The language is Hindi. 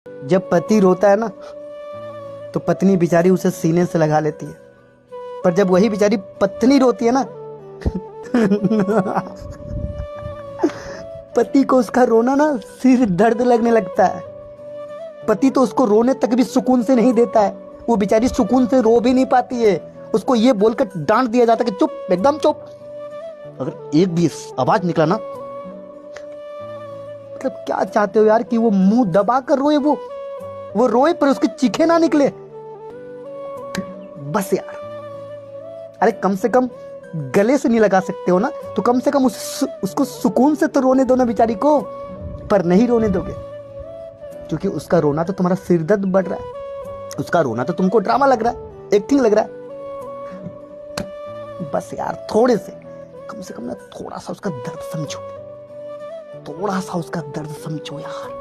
जब पति रोता है ना तो पत्नी बेचारी उसे सीने से लगा लेती है, पर जब वही बेचारी पत्नी रोती है ना पति को उसका रोना ना सिर दर्द लगने लगता है। पति तो उसको रोने तक भी सुकून से नहीं देता है, वो बेचारी सुकून से रो भी नहीं पाती है। उसको ये बोलकर डांट दिया जाता है कि चुप, एकदम चुप। अगर एक भी आवाज निकला ना, मतलब क्या चाहते हो यार कि वो मुंह दबा कर रोए, वो रोए पर उसके चीखे ना निकले। बस यार, अरे कम से कम गले से नहीं लगा सकते हो ना, तो कम से कम उसको सुकून से तो रोने दो ना बेचारी को। पर नहीं रोने दोगे, क्योंकि उसका रोना तो तुम्हारा सिर दर्द बढ़ रहा है, उसका रोना तो तुमको ड्रामा लग रहा है, एक्टिंग लग रहा है। बस यार, थोड़े से कम ना थोड़ा सा उसका दर्द समझो, थोड़ा सा उसका दर्द समझो यार।